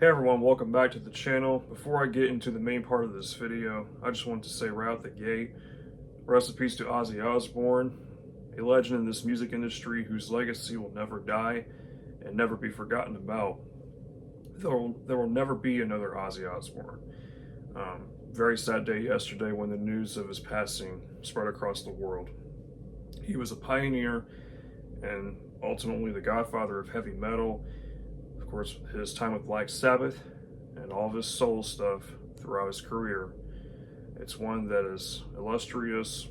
Hey everyone, welcome back to the channel. Before I get into the main part of this video, I just want to say right out the gate, rest in peace to Ozzy Osbourne, a legend in this music industry whose legacy will never die and never be forgotten about. There will never be another Ozzy Osbourne. Very sad day yesterday when the news of his passing spread across the world. He was a pioneer and ultimately the godfather of heavy metal. Of course, his time with Black Sabbath and all of his soul stuff throughout his career. It's one that is illustrious,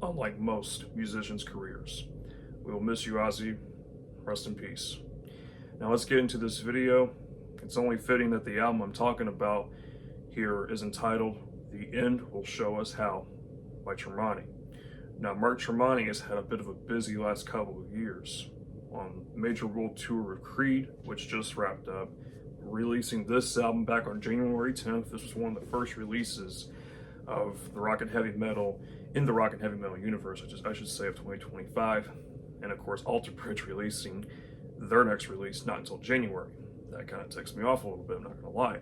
unlike most musicians' careers. We will miss you, Ozzy. Rest in peace. Now let's get into this video. It's only fitting that the album I'm talking about here is entitled The End Will Show Us How by Tremonti. Now, Mark Tremonti has had a bit of a busy last couple of years. On major world tour of Creed, which just wrapped up, releasing this album back on January 10th. This was one of the first releases of the rock and heavy metal in the rock and heavy metal universe, I should say, of 2025. And of course, Alter Bridge releasing their next release not until January. That kind of ticks me off a little bit, I'm not gonna lie.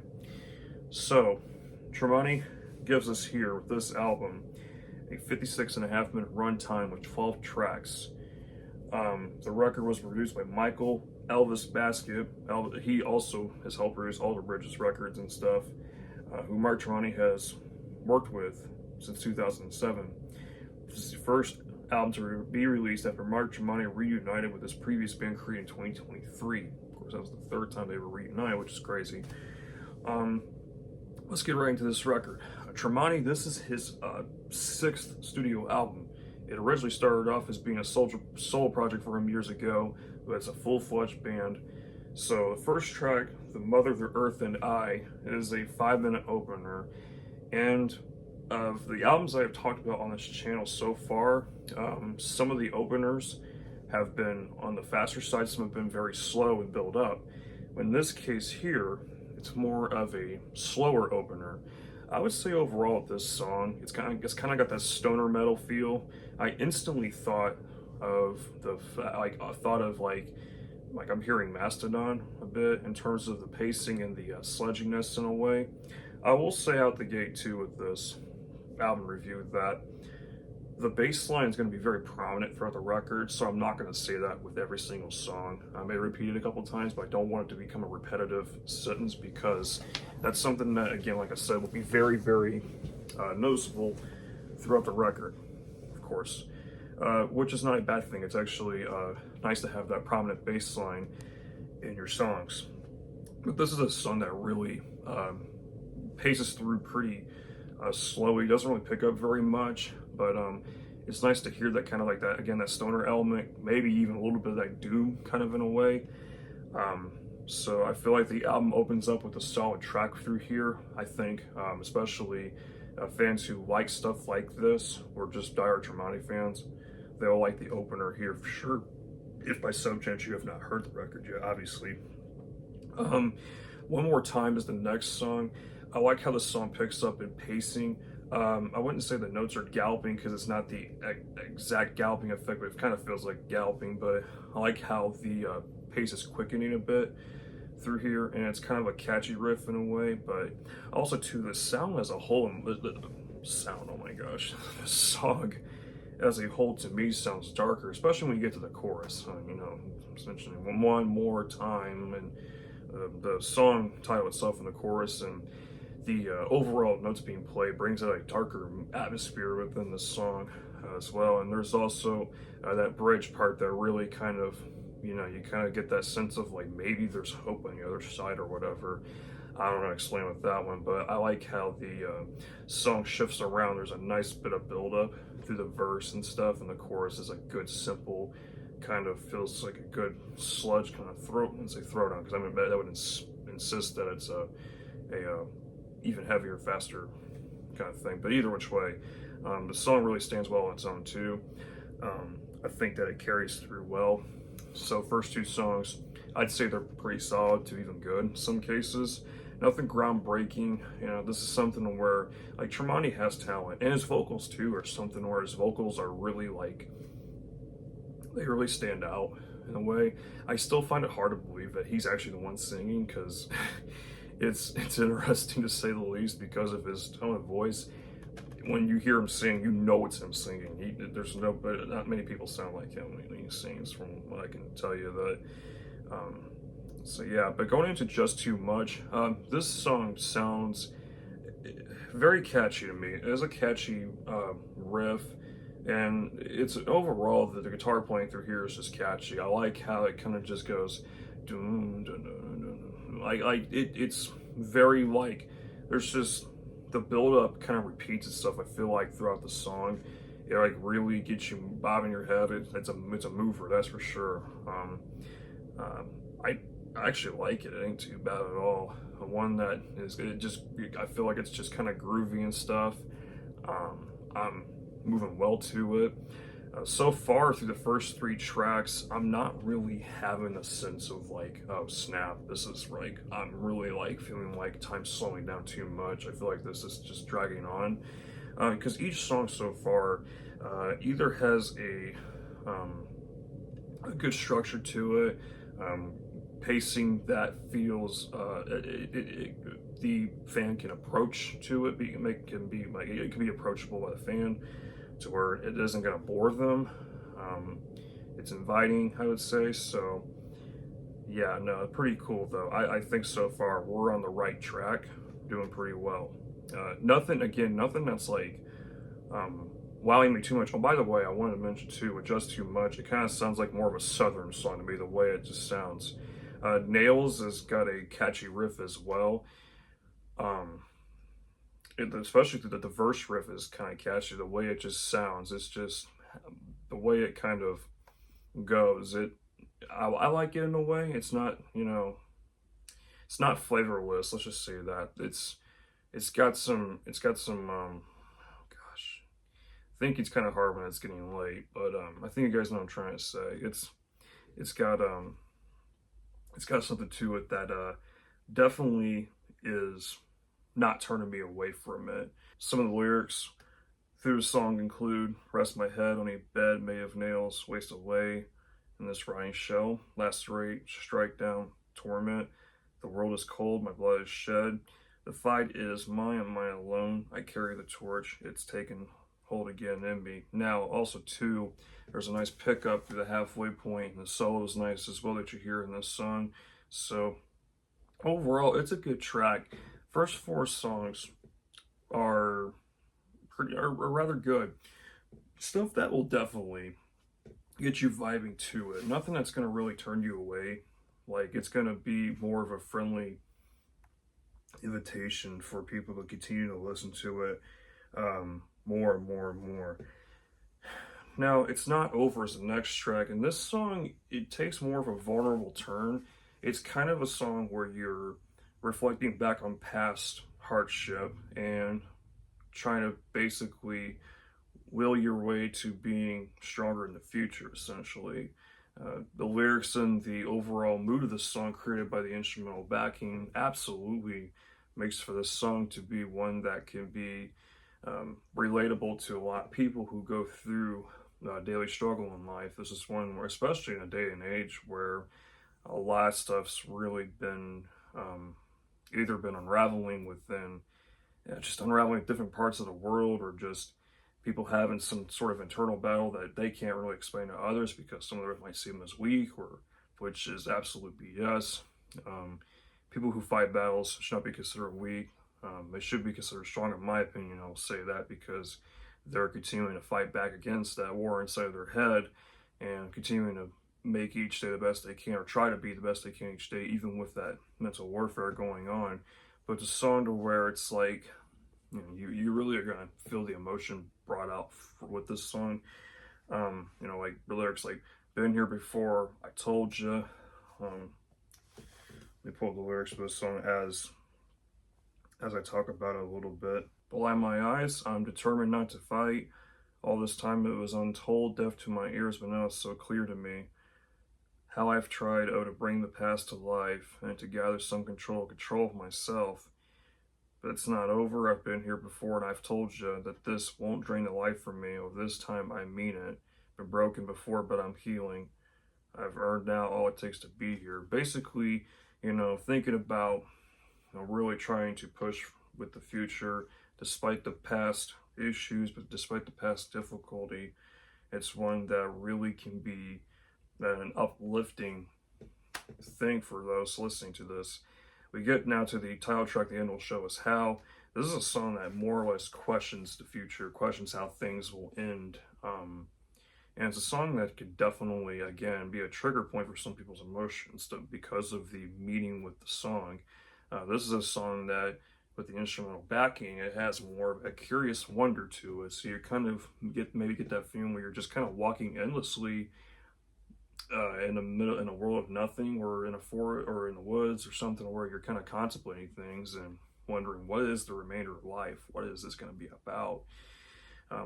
So, Tremonti gives us here with this album a 56.5-minute runtime with 12 tracks. The record was produced by Michael Elvis Basket. He also has helped produce Alter Bridge's records and stuff, who Mark Tremonti has worked with since 2007. This is the first album to be released after Mark Tremonti reunited with his previous band Creed in 2023. Of course, that was the third time they were reunited, which is crazy. Let's get right into this record. Tremonti, this is his sixth studio album. It originally started off as being a solo project for him years ago, but it's a full-fledged band. So the first track, The Mother, the Earth, and I, is a 5-minute opener. And of the albums I have talked about on this channel so far, some of the openers have been on the faster side, some have been very slow and build up. In this case here, it's more of a slower opener. I would say overall with this song, it's kind of got that stoner metal feel. I instantly thought of like I'm hearing Mastodon a bit in terms of the pacing and the sludginess in a way. I will say out the gate too with this album review that the bass line is going to be very prominent throughout the record, so I'm not going to say that with every single song. I may repeat it a couple times, but I don't want it to become a repetitive sentence because that's something that, again, like I said, will be very, very noticeable throughout the record, of course, which is not a bad thing. It's actually nice to have that prominent bass line in your songs. But this is a song that really paces through pretty slowly. Doesn't really pick up very much, but it's nice to hear that kind of like that, again, that stoner element, maybe even a little bit of that doom kind of in a way. So I feel like the album opens up with a solid track through here. I think especially fans who like stuff like this, or just diehard Tremonti fans, they'll like the opener here for sure, if by some chance you have not heard the record yet, obviously. One More Time is the next song. I like how the song picks up in pacing. I wouldn't say the notes are galloping because it's not the exact galloping effect, but it kind of feels like galloping. But I like how the pace is quickening a bit through here, and it's kind of a catchy riff in a way. But also, too, the sound as a whole, the sound, oh my gosh, the song as a whole to me sounds darker, especially when you get to the chorus. You know, essentially, one more time, and the song title itself in the chorus and the overall notes being played brings out a darker atmosphere within the song as well. And there's also that bridge part that really kind of, you know, you kind of get that sense of like maybe there's hope on the other side or whatever. I don't know how to explain with that one, but I like how the song shifts around. There's a nice bit of build-up through the verse and stuff, and the chorus is a good, simple, kind of feels like a good sludge kind of throat. I wouldn't say throwdown, because I mean that would insist that it's a even heavier, faster kind of thing. But either which way, the song really stands well on its own too. I think that it carries through well. So first two songs, I'd say they're pretty solid to even good in some cases. Nothing groundbreaking. You know, this is something where like Tremonti has talent, and his vocals too are something where his vocals are really like, they really stand out. in a way. I still find it hard to believe that he's actually the one singing, because it's interesting to say the least because of his tone of voice. When you hear him sing, you know it's him singing. There's not many people sound like him when he sings, from what I can tell you. That so yeah, but going into Just Too Much, this song sounds very catchy to me. It has a catchy riff, and it's overall the guitar playing through here is just catchy. I like how it kind of just goes, dun, dun, dun, dun. It's very like, there's just the build up kind of repeats itself. I feel like throughout the song, it like really gets you bobbing your head. It's a mover, that's for sure. I actually like it. It ain't too bad at all. One that is, I feel like it's just kind of groovy and stuff. I'm moving well to it. So far through the first 3 tracks, I'm not really having a sense of like, oh snap, this is like, I'm really like feeling like time's slowing down too much. I feel like this is just dragging on. Because each song so far either has a good structure to it, pacing that feels the fan can approach to it, it can be approachable by the fan to where it isn't going to bore them. It's inviting, I would say. So yeah, no, pretty cool though. I think so far we're on the right track, doing pretty well. Nothing that's like wowing me too much. Oh, by the way, I wanted to mention too, with Just Too Much, it kind of sounds like more of a southern song to me, the way it just sounds. Nails has got a catchy riff as well. Especially the verse riff is kind of catchy. The way it just sounds, it's just the way it kind of goes. I like it in a way. It's not, it's not flavorless. Let's just say that it's got some gosh, I think it's kind of hard when it's getting late, but I think you guys know what I'm trying to say. It's got something to it that definitely is not turning me away from it. Some of the lyrics through the song include: rest my head on a bed made of nails, waste away in this rotting shell, lacerate, strike down, torment. The world is cold, my blood is shed. The fight is mine and mine alone. I carry the torch, it's taken hold again in me. Now, also too, there's a nice pickup through the halfway point, and the solo is nice as well that you hear in this song. So overall, it's a good track. First 4 songs are rather good. Stuff that will definitely get you vibing to it. Nothing that's going to really turn you away. Like, it's going to be more of a friendly invitation for people to continue to listen to it more and more and more. Now, it's not over as the next track, and this song, it takes more of a vulnerable turn. It's kind of a song where you're reflecting back on past hardship and trying to basically will your way to being stronger in the future, essentially. The lyrics and the overall mood of the song, created by the instrumental backing, absolutely makes for this song to be one that can be relatable to a lot of people who go through daily struggle in life. This is one where, especially in a day and age where a lot of stuff's really been either been unraveling within, just unraveling different parts of the world, or just people having some sort of internal battle that they can't really explain to others because some of them might see them as weak, or which is absolute BS. People who fight battles should not be considered weak. They should be considered strong, in my opinion. I'll say that because they're continuing to fight back against that war inside of their head and continuing to make each day the best they can, or try to be the best they can each day, even with that mental warfare going on. But it's a song to where it's like, you really are gonna feel the emotion brought out with this song. Like the lyrics, like "been here before, I told you." Let me pull up the lyrics for this song as I talk about it a little bit. Behind my eyes, I'm determined not to fight. All this time it was untold, deaf to my ears, but now it's so clear to me. How I've tried, to bring the past to life and to gather some control of myself. But it's not over. I've been here before, and I've told you that this won't drain the life from me. Oh, this time I mean it. Been broken before, but I'm healing. I've earned now all it takes to be here. Basically, thinking about, really trying to push with the future despite the past issues, but despite the past difficulty. It's one that really can be an uplifting thing for those listening to this. We get now to the title track, The End Will Show Us How. This is a song that more or less questions the future, questions how things will end. And it's a song that could definitely, again, be a trigger point for some people's emotions because of the meaning with the song. This is a song that, with the instrumental backing, it has more of a curious wonder to it. So you kind of maybe get that feeling where you're just kind of walking endlessly in a world of nothing, or in a forest or in the woods or something, where you're kind of contemplating things and wondering, what is the remainder of life? What is this going to be about?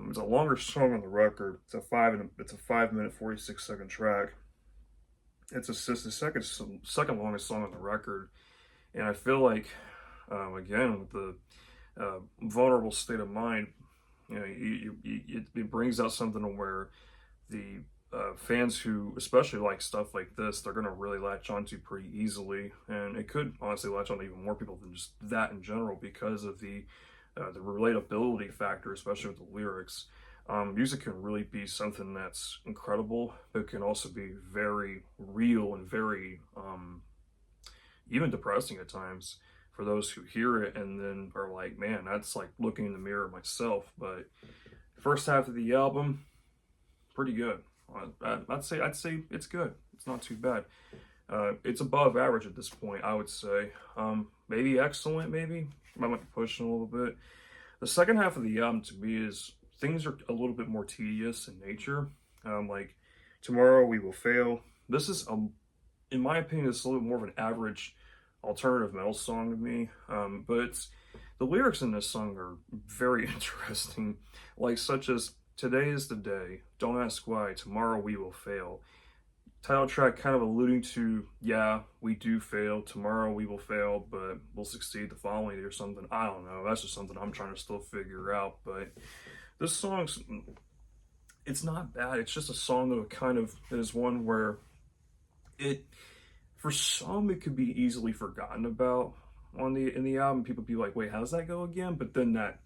It's a longer song on the record. It's a 5 minute 46-second track. It's the second longest song on the record, and I feel like, again, with the vulnerable state of mind, it brings out something where the fans who especially like stuff like this, they're going to really latch onto pretty easily, and it could honestly latch on to even more people than just that in general, because of the relatability factor, especially with the lyrics. Music can really be something that's incredible, but it can also be very real and very even depressing at times for those who hear it and then are like, man, that's like looking in the mirror myself. But first half of the album, pretty good. I'd say it's good. It's not too bad. It's above average at this point, I would say. Maybe excellent, maybe. I might be pushing a little bit. The second half of the album, to me, is things are a little bit more tedious in nature. Like Tomorrow We Will Fail. This is, in my opinion, it's a little bit more of an average alternative metal song to me. But the lyrics in this song are very interesting, like such as, today is the day, don't ask why, tomorrow we will fail. Title track kind of alluding to, yeah, we do fail, tomorrow we will fail, but we'll succeed the following day or something. I don't know, that's just something I'm trying to still figure out. But this song's, it's not bad. It's just a song that kind of is one where for some, it could be easily forgotten about in the album. People be like, wait, how does that go again? But then that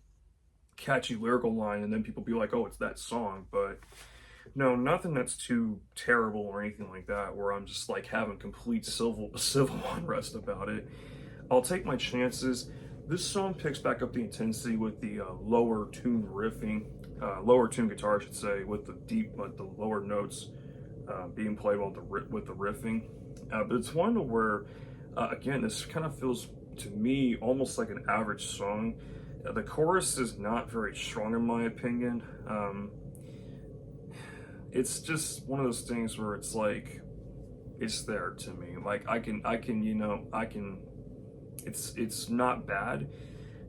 catchy lyrical line, and then people be like, oh, it's that song. But no, nothing that's too terrible or anything like that, where I'm just like having complete civil unrest about it. I'll take my chances. This song picks back up the intensity with the lower tune riffing, lower tune guitar, I should say, with the lower notes being played with the riffing. But it's one where, again, this kind of feels to me almost like an average song. The chorus is not very strong in my opinion. It's just one of those things where it's like, it's there to me. Like I can, it's not bad.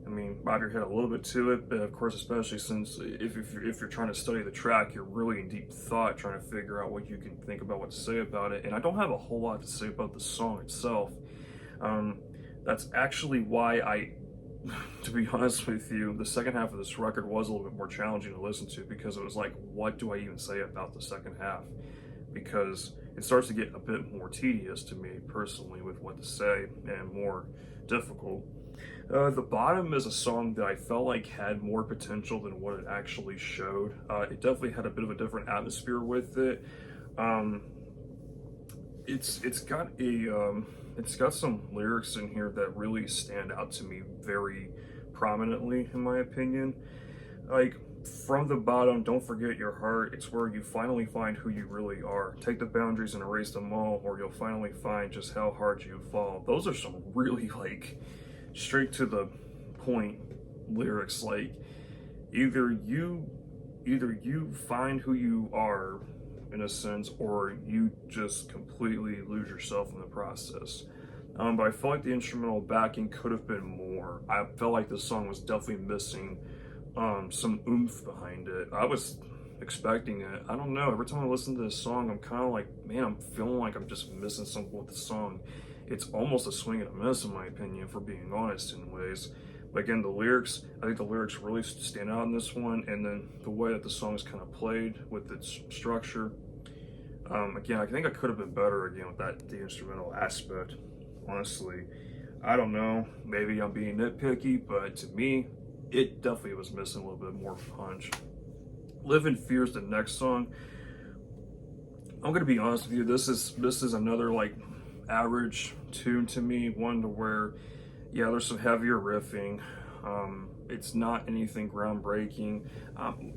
I mean, bob your head a little bit to it, but of course, especially since if you're trying to study the track, you're really in deep thought, trying to figure out what you can think about, what to say about it. And I don't have a whole lot to say about the song itself. That's actually why to be honest with you, the second half of this record was a little bit more challenging to listen to, because it was like, what do I even say about the second half? Because it starts to get a bit more tedious to me personally with what to say, and more difficult. The Bottom is a song that I felt like had more potential than what it actually showed. It definitely had a bit of a different atmosphere with it. It's got some lyrics in here that really stand out to me very prominently, in my opinion. Like, from the bottom, don't forget your heart. It's where you finally find who you really are. Take the boundaries and erase them all, or you'll finally find just how hard you fall. Those are some really, like, straight to the point lyrics. Like, either you find who you are, in a sense, or you just completely lose yourself in the process. But I felt like the instrumental backing could have been more. I felt like this song was definitely missing some oomph behind it. I was expecting it. I don't know. Every time I listen to this song, I'm kind of like, man, I'm feeling like I'm just missing something with the song. It's almost a swing and a miss, in my opinion, for being honest, in ways. But again, the lyrics, I think the lyrics really stand out in this one, and then the way that the song is kind of played with its structure. Again, I think I could have been better again with the instrumental aspect. Honestly, I don't know. Maybe I'm being nitpicky, but to me, it definitely was missing a little bit more punch. Live in Fear is the next song. I'm gonna be honest with you. This is another like average tune to me. One to where, yeah, there's some heavier riffing. It's not anything groundbreaking,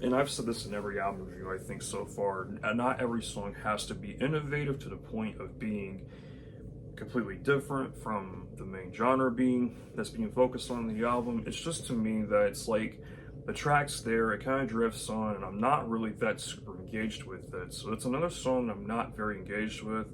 and I've said this in every album review I think so far. Not every song has to be innovative to the point of being completely different from the main genre that's being focused on in the album. It's just to me that it's like the track's there, it kind of drifts on, and I'm not really that super engaged with it. So it's another song I'm not very engaged with.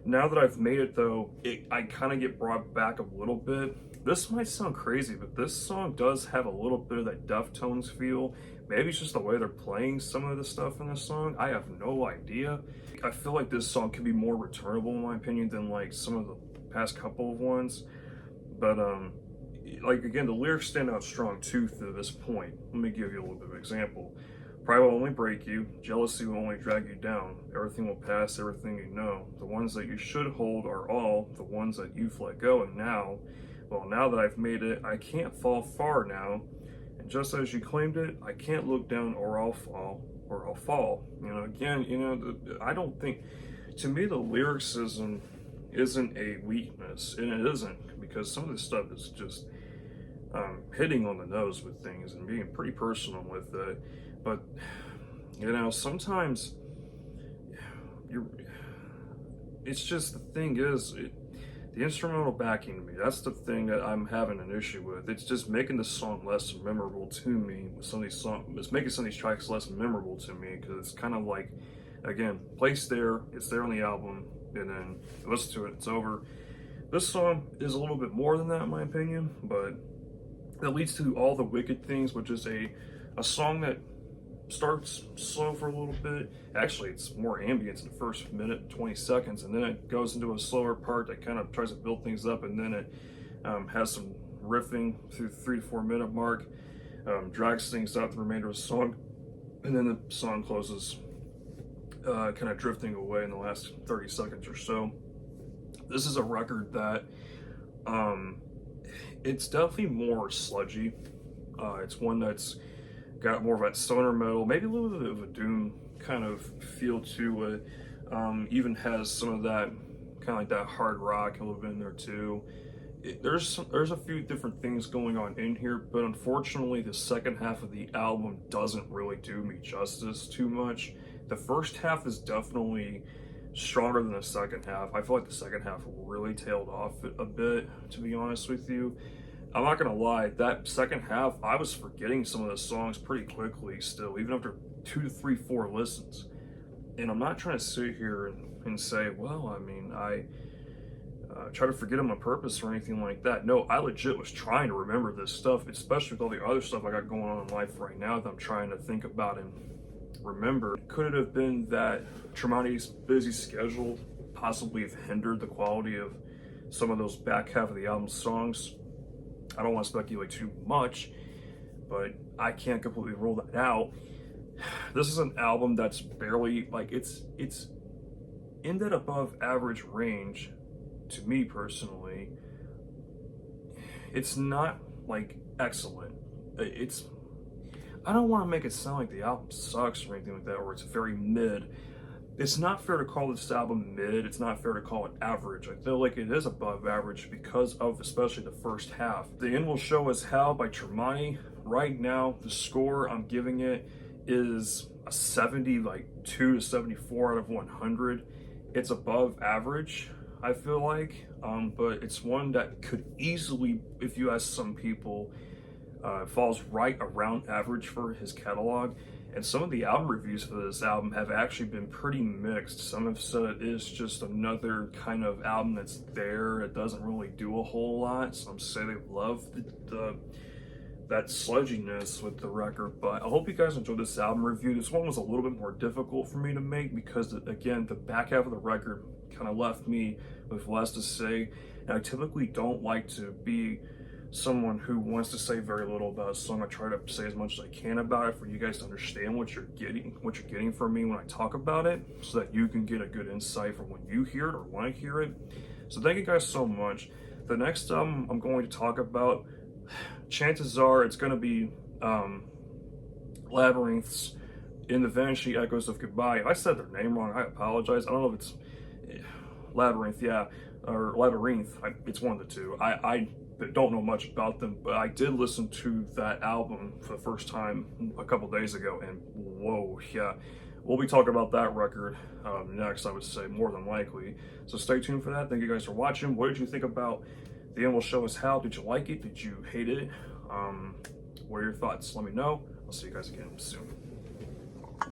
Now that I've made it though, I kind of get brought back a little bit. This might sound crazy, but this song does have a little bit of that Deftones feel. Maybe it's just the way they're playing some of the stuff in this song. I have no idea. I feel like this song can be more returnable in my opinion than like some of the past couple of ones. But like again, the lyrics stand out strong too to this point. Let me give you a little bit of an example. Pride will only break you, jealousy will only drag you down. Everything will pass, everything you know. The ones that you should hold are all the ones that you've let go, and now, well, now that I've made it, I can't fall far now. And just as you claimed it, I can't look down or I'll fall. You know, again, you know, I don't think, to me, the lyricism isn't a weakness, and it isn't, because some of this stuff is just hitting on the nose with things and being pretty personal with it. But, you know, sometimes it's just, the thing is, the instrumental backing to me, that's the thing that I'm having an issue with. It's just making the song less memorable to me. It's making some of these tracks less memorable to me, because it's kind of like, again, placed there, it's there on the album, and then you listen to it, it's over. This song is a little bit more than that in my opinion, but that leads to All the Wicked Things, which is a song that starts slow for a little bit. Actually, it's more ambient in the first minute, 20 seconds, and then it goes into a slower part that kind of tries to build things up, and then it has some riffing through the 3 to 4 minute mark, drags things out the remainder of the song, and then the song closes kind of drifting away in the last 30 seconds or so. This is a record that it's definitely more sludgy. It's one that's got more of that stoner metal, maybe a little bit of a doom kind of feel to it. Even has some of that kind of like that hard rock a little bit in there too. There's a few different things going on in here, but unfortunately the second half of the album doesn't really do me justice too much. The first half is definitely stronger than the second half. I feel like the second half really tailed off a bit, to be honest with you. I'm not gonna lie, that second half, I was forgetting some of the songs pretty quickly still, even after 2, 3, 4 listens. And I'm not trying to sit here and say, well, I mean, I try to forget them on purpose or anything like that. No, I legit was trying to remember this stuff, especially with all the other stuff I got going on in life right now that I'm trying to think about and remember. Could it have been that Tremonti's busy schedule possibly have hindered the quality of some of those back half of the album songs? I don't want to speculate too much, but I can't completely rule that out. This is an album that's barely, like, it's in that above average range to me personally. It's not like excellent. I don't want to make it sound like the album sucks or anything like that, or it's very mid. It's not fair to call this album mid. It's not fair to call it average. I feel like it is above average because of especially the first half. The End Will Show Us How by Tremonti. Right now, the score I'm giving it is a 72 to 74 out of 100. It's above average, I feel like, but it's one that could easily, if you ask some people, falls right around average for his catalog. And some of the album reviews for this album have actually been pretty mixed. Some have said it is just another kind of album that's there. It doesn't really do a whole lot. Some say they love that sludginess with the record. But I hope you guys enjoyed this album review. This one was a little bit more difficult for me to make because, again, the back half of the record kind of left me with less to say. And I typically don't like to be someone who wants to say very little about a song. I try to say as much as I can about it for you guys to understand what you're getting from me when I talk about it, so that you can get a good insight from when you hear it or want to hear it. So thank you guys so much. The next album I'm going to talk about, chances are it's going to be Labyrinth's In the Vanishing Echoes of Goodbye. If I said their name wrong, I apologize. I don't know if it's Labyrinth, yeah, or Labyrinth. It's one of the two. I don't know much about them, but I did listen to that album for the first time a couple days ago, and whoa, yeah. We'll be talking about that record next, I would say, more than likely. So stay tuned for that. Thank you guys for watching. What did you think about the end will show us how? Did you like it? Did you hate it? What are your thoughts? Let me know. I'll see you guys again soon.